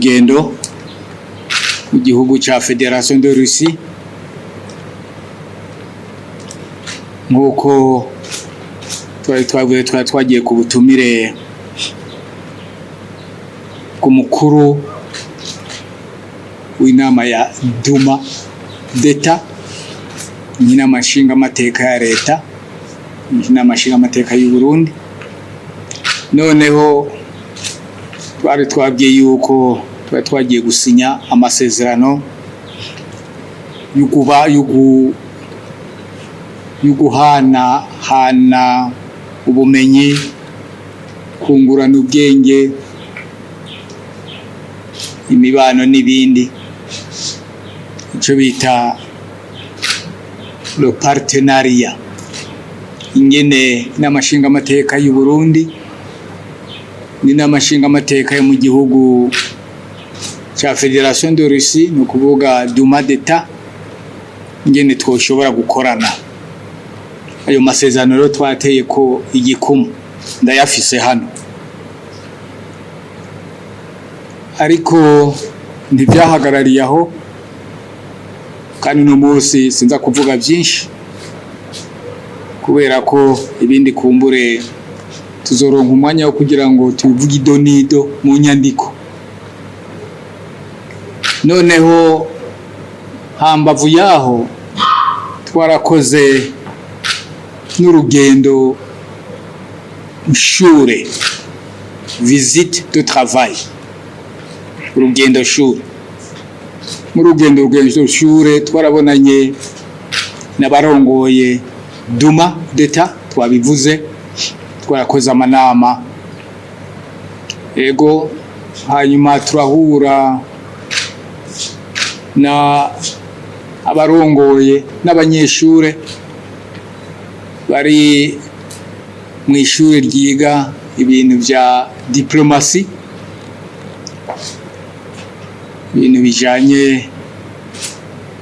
rugendo mu gihugu cya Federation de Russie nk'uko twari twagiye ku butumire ku mukuru w'inama ya Duma d'Etat, inama nshingamateka ya leta, inama nshingamateka y'u Burundi. Noneho twari twabwiye yuko twagiye gusinya amasezerano y'uguhana ubumenyi, kungurana ubwenge, imibano n'ibindi, icyo bita le partenariat. Ingene n'amashinga amateka y'u Burundi ni n'amashinga amateka yo mu gihugu cya Federation de Russie, no kuvuga Duma d'Etat, ingene twoshobora gukorana. Ayo masezerano rero twateye ko igikumu, ndayafise hano, ariko ntibyahagarariye aho, kandi no munsi sinza kuvuga byinshi kubera ko ibindi kumbure tuzoronka umwanya wo kugira ngo tubivuge idonido mu nyandiko. Noneho hambavu yaho twarakoze n'urugendo shure, visite de travail, urugendo shure. Mu rugendo shure twarabonanye n'abarongoye Duma d'Etat, twabivuze, twarakoze amanama, ego, hanyuma turahura na abarongoye n'abanyeshure bari mu ishuri ryiga ibintu bya diplomasi, ibintu bijanye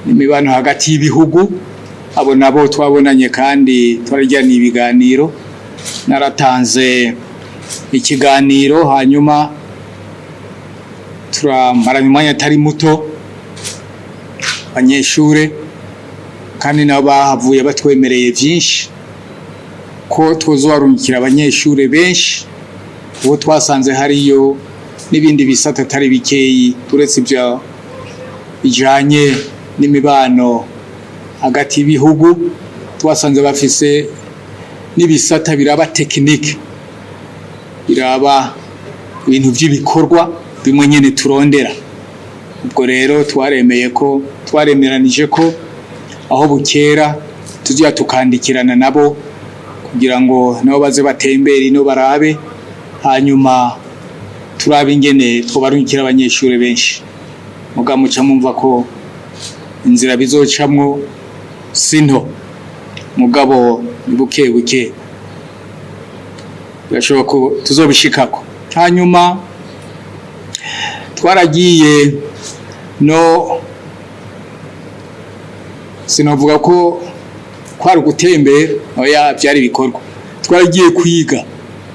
n'imibano hagati y'ibihugu. Abo nabo twabonanye kandi twarajyanye ibiganiro, naratanze ikiganiro, hanyuma turamarana umwanya atari muto abanyeshure, kandi nabo bahavuye batwemereye byinshi ko twozobarungikira abanyeshure benshi. Ubu twasanze hariyo n'ibindi bisata atari bikeyi turetse ibyo bijanye n'imibano hagati y'ibihugu. Twasanze bafise n'ibisata biraba tekinike, biraba ibintu by'ibikorwa bimwe nyene turondera. Ubwo rero twaremeranije ko aho bukera tuzya tukandikirana nabo kugira ngo nabo baze batembere ino barabe, hanyuma turabe ingene twobarungikira abanyeshure benshi. Mugamuca mumva ko inzira bizocamwo sinto, mugabo buke buke birashoboka ko tuzobishikako. Hanyuma twaragiye no sinavuga ko kwari gutembera, oya, byari bikorwa. Twaragiye kwiga,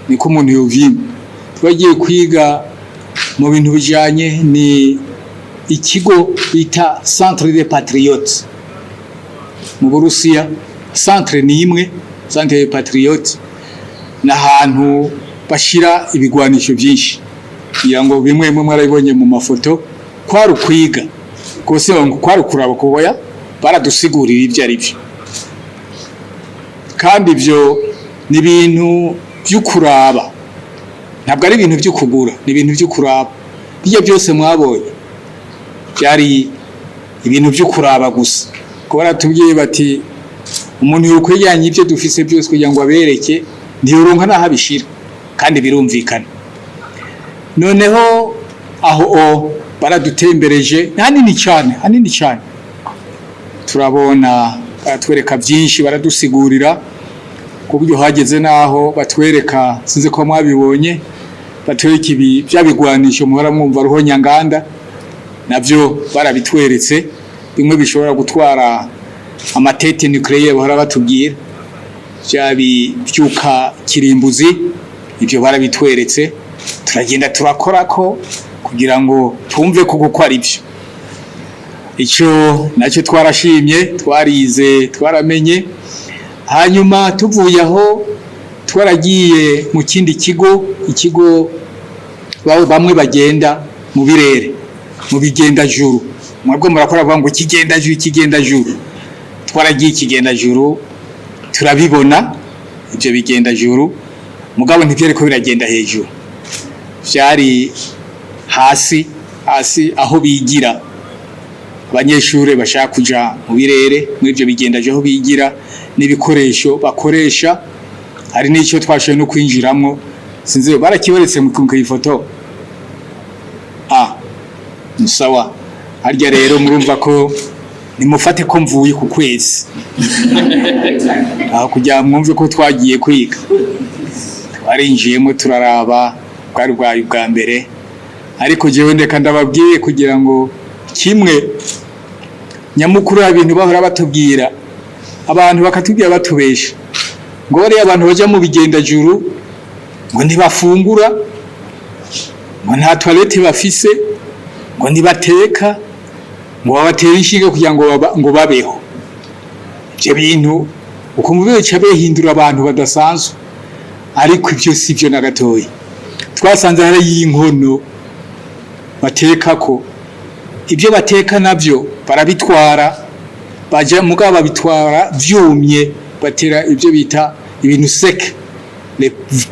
niko umuntu yovyima. Twagiye kwiga mu bintu bijanye ni ikigo bita Centre des Patriotes mu Burusiya. Centre ni imwe, Centre des Patriotes n'ahantu bashira ibigwanisho byinshi, kugira ngo bimwe mwarabibonye mu mafoto. Kwari kwiga kose, kwari kuraba kuboya, baradusigurira ibyo ari byo, kandi ibyo ni ibintu by'ukuraba, ntabwo ari ibintu byo kugura, ni ibintu byo kuraba. Bijya byose mwabonye byari ibintu byo kuraba gusa, ko baratubwiye bati umuntu yokwejyanye ibyo dufise byose kugira ngo abereke, ntiyoronka naho abishira, kandi birumvikana. Noneho aho baradutembereje hanini cyane, turabona, baratwereka byinshi, baradusigurira ku buryo hageze naho batwereka, sinzi ko mwabibonye, batwereka ibi byabigwanisho muhora mwumva ruho nyanganda, nabyo barabitweretse, bimwe bishobora gutwara amatete nucléaire bahora batubwira, byabi byuka kirimbuzi, ibyo barabitweretse. Turagenda turakora ko kugira ngo tumve ko gukora ibyo. Icyo nacyo twarashimye, twarize, twaramenye. Hanyuma tuvuye aho twaragiye mu kindi ikigo bamwe bagenda mu birere, mu bigendajuru. Mwebwe murakora bavuga ngo ikigendajuru. Twaragiye ikigendajuru turabibona ibyo bigendajuru, mugabo ntibyere ko biragenda hejuru. Byari hasi aho bigira abanyeshuri bashaka kuja mu birere, muri ibyo bigendaje aho bigira n'ibikoresho bakoresha. Hari n'icyo twashoye no kwinjiramo, sinzi barakiberetse mu ifoto. Musawa harya rero murumva ko nimufate ko mvuye ku kwezi kugira mwumve ko twagiye kwiga. Twarinjiyemo turaraba bwari bwa mbere, ariko jewe ndeka ndababwiye kugira ngo kimwe nyamukuru y'ibintu bahora batubwira, abantu bakatubwira batubesha ngo bari abantu baje mu bigendajuru ngo ntibafungura, ngo nta toilette bafise, ngo ntibateka, ngo babatera inshinge kugira ngo babeho. Ibyo bintu ukumva bica behindura abantu badasanzwe, ariko ibyo sivyo na gatoyi. Twasanze hari y'inkono bateka ko ibyo bateka navyo barabitwara, baje mugabo babitwara vyumye, batera ibyo bita ibintu sec,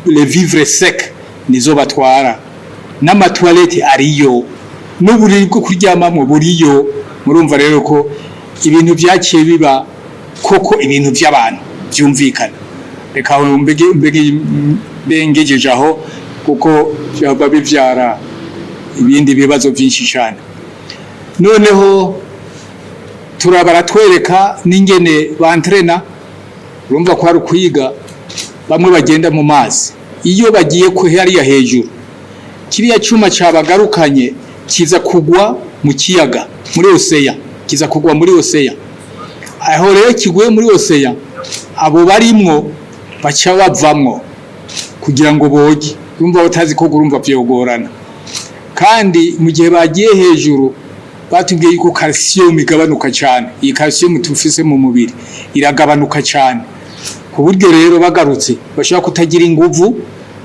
les vivres secs nizo batwara, n'amatoilette ariyo, n'uburiri bwo kuryamamo buriyo. Murumva rero ko ibintu byaciye biba koko ibintu by'abantu byumvikana. Reka bengejeje aho kuko byaba bivyara ibindi bibazo byinshi cyane. Noneho baratwereka n'ingene bantrena. Urumva ko ari kwiga, bamwe bagenda mu mazi, iyo bagiye ko hariya hejuru kiriya cyuma cabagarukanye kiza kugwa mu kiyaga, muri oseya, kiza kugwa muri oseya. Aho rero kiguye muri oseya, abo barimwo baca bavamwo kugira ngo boge. Urumva batazi ko urumva vyogorana. Kandi mu gihe bagiye hejuru batubwiye ko calcium igabanuka cyane. Iyi calcium tufise mu mubiri iragabanuka cyane, ku buryo rero bagarutse bashaka kutagira inguvu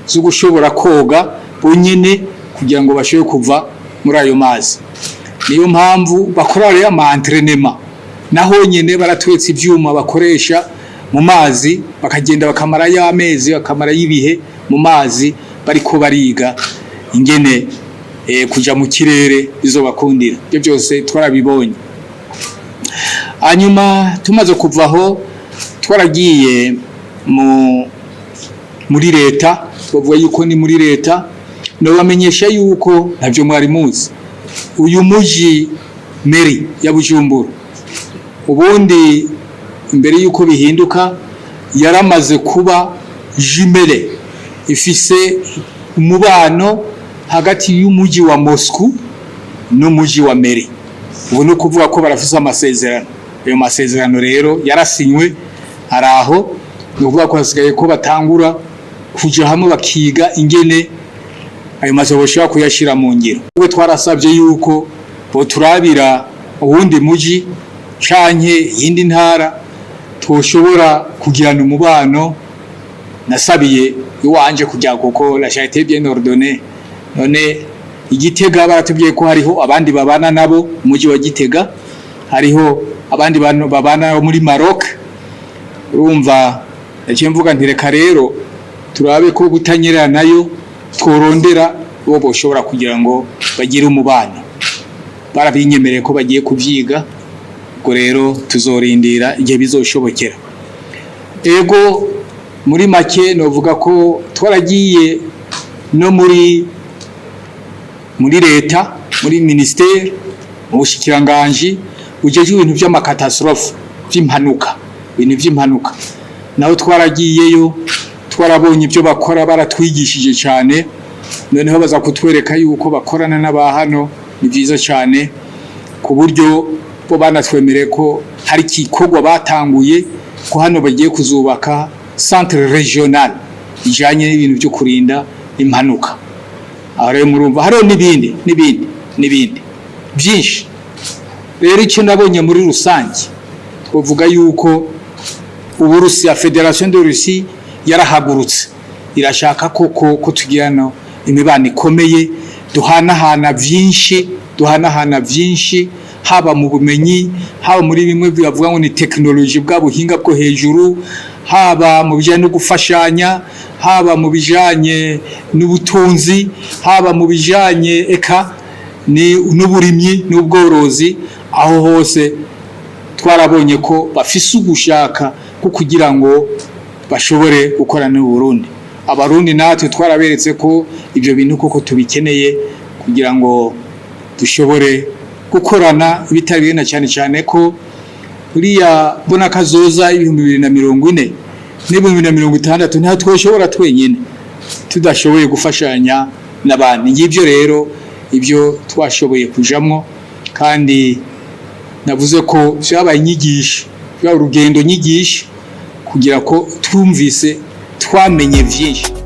zo gushobora koga bonyene kugira ngo bashobore kuva muri ayo mazi. Niyo mpamvu bakora rero entraînement, naho nyene baratwetse ivyuma bakoresha mu mazi, bakagenda bakamara y'amezi, bakamara y'ibihe mu mazi bariko bariga ingene kuja mu kirere bizobakundira. Ibyo byose twarabibonye. Hanyuma tumaze kuvaho twaragiye muri leta, bavuga yuko ni muri leta. No bamenyesha yuko ntabyo mwari muzi, uyu muji meri ya Bujumbura ubundi imbere yuko bihinduka yaramaze kuba jumelle, ifise umubano hagati y'umuji wa Moscou n'umuji wa Meri. Ubu no kuvuga ko barafise amasezerano. Ayo masezerano rero yarasinywe araho, no kuvuga ko hasigaye ko batangura kuja hamwe bakiga ingene ayo mazoboshobora kuyashira mu ngiro. Ubwo twarasabye yuko bo turabira uwundi muji canke yindi ntara twoshobora kugirana umubano. Nasabiye iwanje kujya kuko la charité bien ordonnée. None Igitega baratubwiye ko hariho abandi babana nabo umuji wa Gitega, hariho abandi babana muri Maroc. Urumva yaciye mvuga ntireka rero turabe ko gutanyerera nayo tworondera bo boshobora kugira ngo bagire umubano. Barabinyemereye ko bagiye kuvyiga, ubwo rero tuzorindira igihe bizoshobokera. Ego muri make novuga ko twaragiye no muri leta, muri ministère, mu bushikiranganje ujeje ibintu by'amakatastrophe, by'impanuka, ibintu by'impanuka. Naho twaragiyeyo, twarabonye ibyo bakora, baratwigishije cyane. Noneho baza kutwereka yuko bakorana n'abahano, ni byiza cyane, ku buryo bo banatwemereye ko hari igikorwa batanguye ko hano bagiye kuzubaka centre regional ijanye n'ibintu byo kurinda impanuka. aho rero murumva hariho n'ibindi byinshi. Rero icyo nabonye muri rusange twavuga yuko Uburusiya, Federation de Russie yarahagurutse irashaka ko tugirana imibano ikomeye, duhanahana byinshi haba mu bumenyi, haba muri bimwe bivuga ngo ni technology bwa buhinga bwo hejuru, haba mu bijanye no gufashanya, haba mu bijanye n'ubutunzi, haba mu bijanye n'uburimyi n'ubworozi. Aho hose twarabonye ko bafise ugushaka ko kugira ngo bashobore gukorana n'u Burundi. Abarundi natwe twaraberetse ko ibyo bintu koko tubikeneye kugira ngo dushobore gukorana bitari bina, cyane ko uriya bona kazoza 2040 n'2060 nta twoshobora twenyine tudashoboye gufashanya n'abandi. Ngibyo rero ibyo twashoboye kujamwo, kandi navuze ko byabaye inyigisho, urugendo nyigisho kugira ko twumvise twamenye byinshi.